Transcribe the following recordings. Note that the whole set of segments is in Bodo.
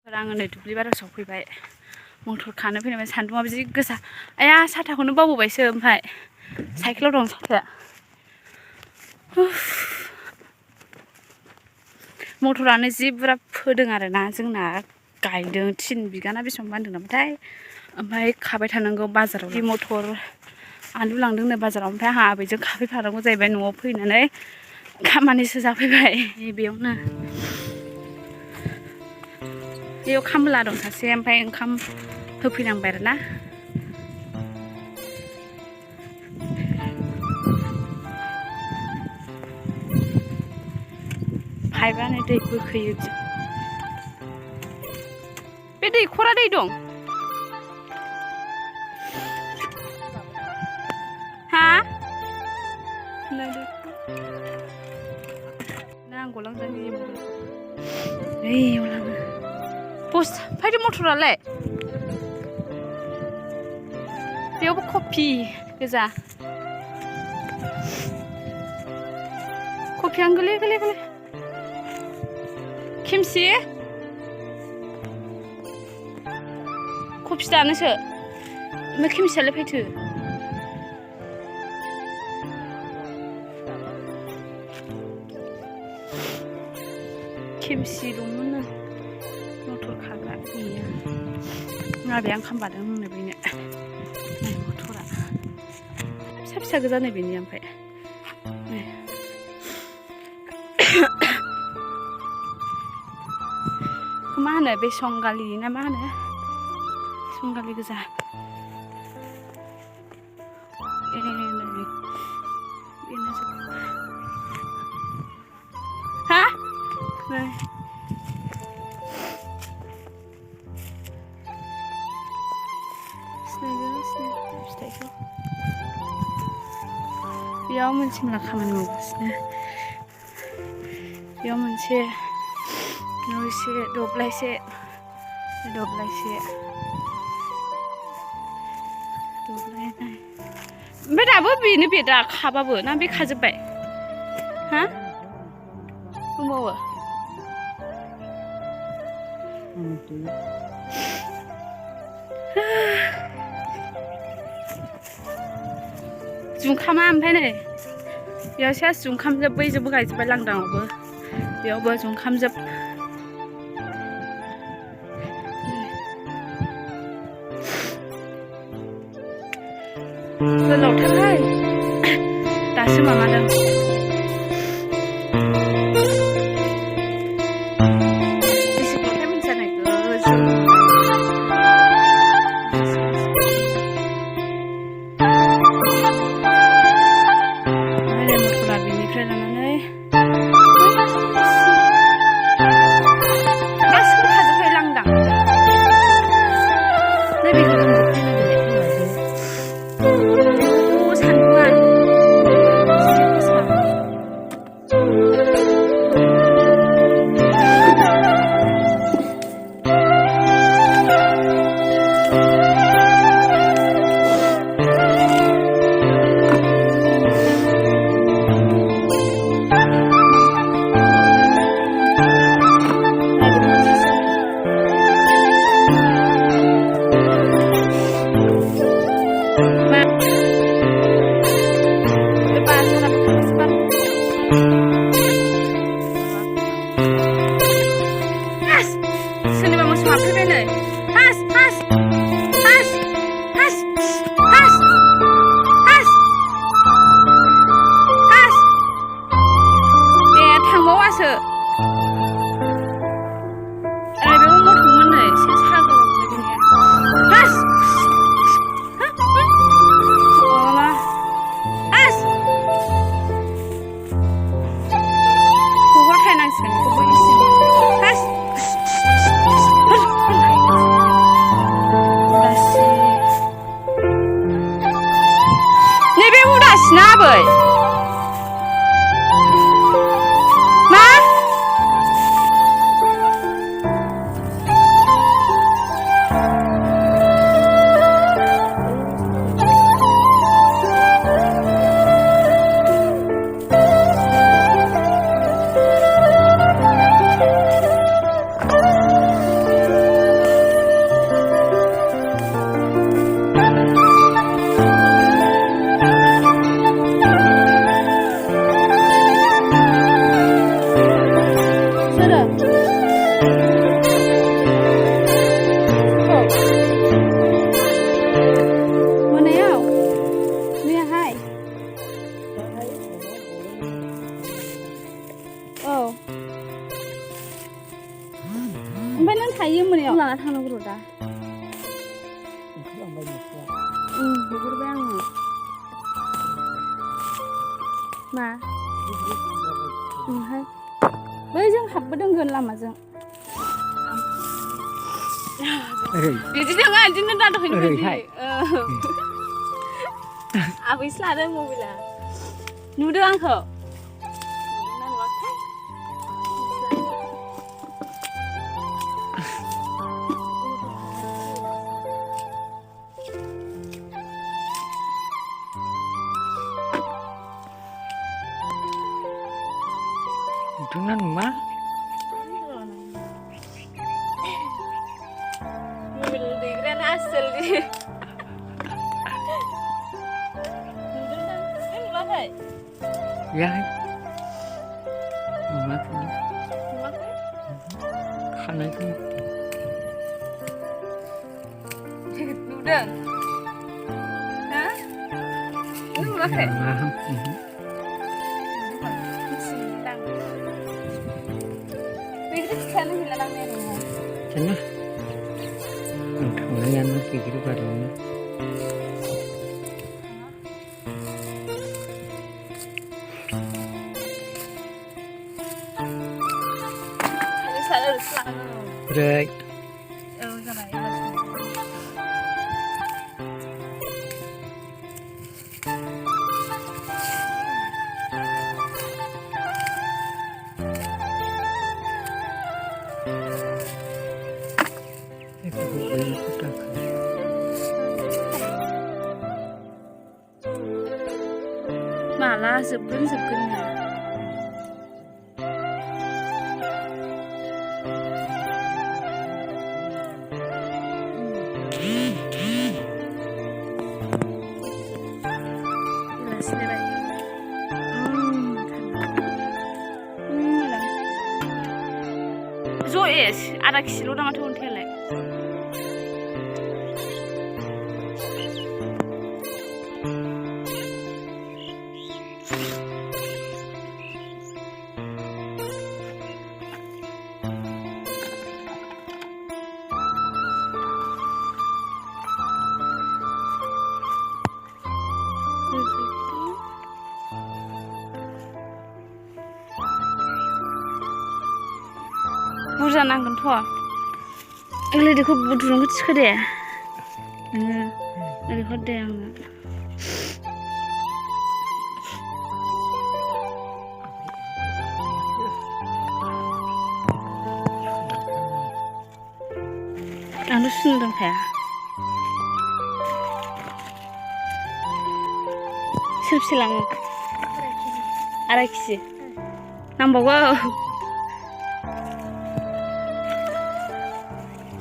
आङो नै दुब्लि बारियाव सफैबाय मटर खानो फैनाय सान्दुंआ जि गोसा आया साथाखौनो बावबोबायसो ओमफ्राय साइकेलाव दं साथाया मटरानो जि बुरजा फोदों आरोना जोंना गायदों 3 बिगा ना बेसेबां बान्दों नामाथाय ओमफ्राय खाबाय थानांगौ बाजाराव बे मटर आलु लांदोंनो बाजाराव ओमफ्राय आंहा आबैजों खाफैफानांगौ जाहैबाय न'आव फैनानै खामानिसो जाफैबाय बेयावनो बेयाव खामला दं सासे ओमफ्राय ओंखाम होफैनांबाय आरोना पाइपआनो दै बोखोयो बे दैखरा दै दं हा नांगौ लांजायो ओइयाव लाङो बस फैदो मटरालाय बेयावबो कफि गोजा कफियानो गोलै गोलै गोलै खेमसि कफि जानोसो ओमफ्राय खेमसियालाय फैथो खेमसि दंमोन मटर खाग्रा गैया माबे आं खामबादों होननो बेनो मटरा फिसा फिसा गोजा नै बेनि ओमफ्राय मा होनो बे संगालि ना मा होनो संगालि गोजा हा फिथाइखौ बेयाव मोनसे मोना खामानि मावगासिनो बेयाव मोनसे न'से दब्लायसे ओमफ्राय दाबो बेनो बे दा खाबाबो ना बे खाजोब्बाय हा दंबावो जुंखामा ओमफ्राय नै बेयाव सेस जुंखामजोब बैजोंबो गायजोब्बाय लांदाङावबो बेयावबो जुंखामजोब गोलावथारहाय दासो माबादों बेसेबांथाय मिथियानाय गोजौ मटरा बेनिफ्राय लानानै गासिबो खाजोब्बाय लांदां नैबेखौ थायो मोनायाव लाना थांनांगौ र' दा नुहुरबाय आङो मा बै जों हाबबोदोंगोन लामाजों बिदि नङा बिदिनो दा दहायनो बायदि आबैसो लादों मबाइला नुदों आंखौ नुदोंना नुवा मबाइल दैग्रायानो आसोल नुवाखै गैयाहाय नुवाखै खानायखौ नुदों हा नुवाखै Sana hilang meron. Sana? Ang tangan ng kikiri pa rin. Ano sana ulit lang? Right. Oh, sana malah sebelum-sebelumnya jelas deh baik Zoes ada kilo nama tuh untelek बुरजा नांगोनथ' ओरैखौ बुद्रुनखौ थिखो दे नोङो ओरैखौ दे आङो आंथ' सुनो दंखाया सोरबेसे लाङो 2 केजि नांबावगौ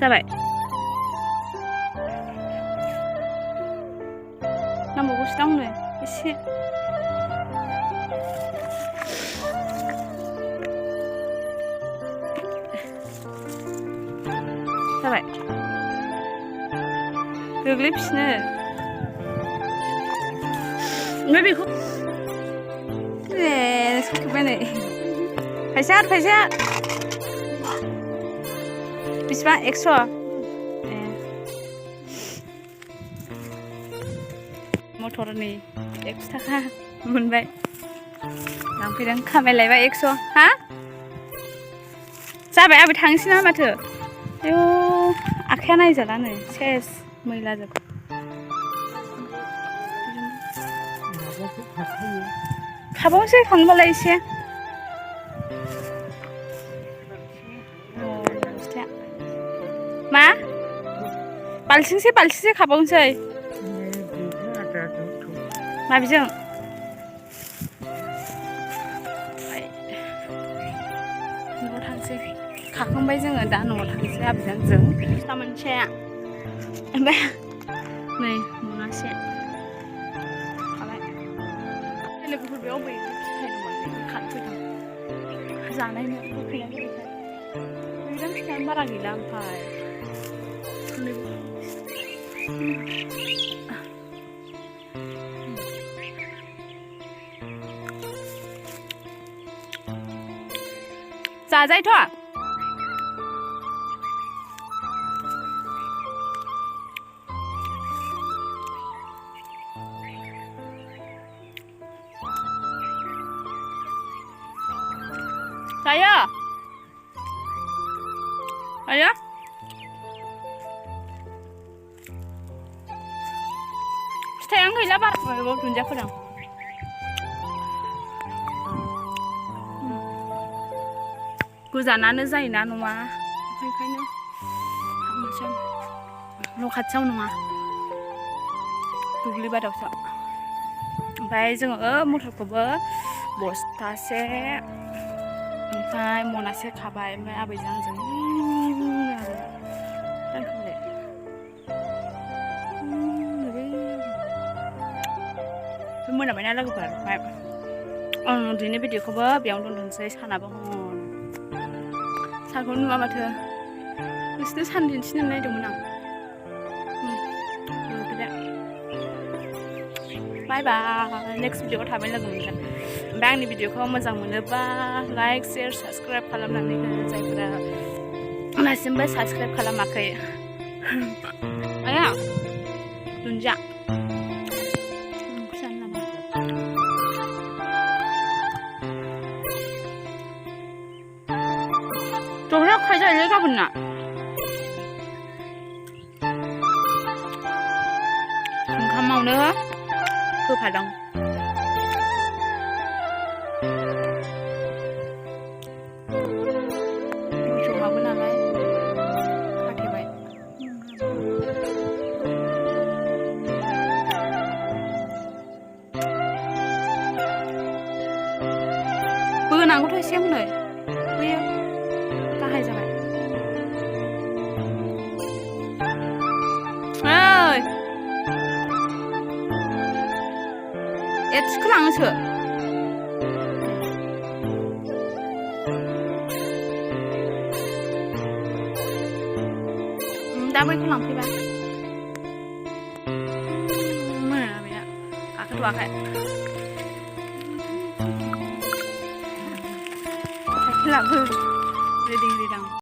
जाबाय नांबावगौसो दांनो एसे जाबाय गोग्लैफिनो ओमफ्राय बेखौ सौखैबाय नै फैसा बेसेबां 100 मटरनि 100 थाखा मोनबाय लांफैदों खामायलायबाय 100 हा जाबाय आबै थांसै ना माथो आयौ आखाया नायजाला नै सेस मैला जोब खाबावनोसै थांबालाय एसे मा बाल्थिंसे खाबावनोसै माबिजों न'आव थांसै खाखांबाय जोङो दा न'आव थांसै आबैजों फिथा मोनसे ओमफ्राय नै मोनासे खाबाय लोगोफोर बेयाव बै फिथाइ दंमोन खाफैदों जानायनो गोखैना गोदैखाय मैगं फिथाइयानो बारा गैला ओमफ्राय जाजायोथ' Saya. Ayah. Fiथाइ आं गैला बारा माबायाव दुन्दियाफोराव गोजानानो जायोना न'आ ओंखायनो थांनोसै न' खाथियाव नङा दुब्लि बारियावसो ओमफ्राय जोङो मटरखौबो बस्थासे ओमफ्राय मनासे खाबाय ओमफ्राय आबैजों आंजों आरो दोनखांबाय मोनाबायना लोगोफोर ओमफ्राय आं दिनै भिडिअखौबो बेयावनो दोनथ'नोसै सानाबो हन सानखौ नुवा माथो नोंसिनो सान दिन्थिनो नायदोंमोन आं बाय बाय नेक्स्ट भिडिअआव थाबैनो लोगो मोनगोन ओमफ्राय आंनि भिडिअखौ मोजां मोनोबा लाइक शेयार साबस्क्राइब खालामनानै हो जायफोरा दासिमबो साबस्क्राइब खालामाखै आया दुन्दिया 저녁 가자 일가 붙나? 오늘 그 바당. 좋아하고 나가요. 가태바이. bữa nào cũng thôi xem rồi. Bây giờ ta hay rồi. ơi. 에츠크랑스 đab을 크랑 피바 뭐야 뭐야 아까 도와가 잘 클라브 레딩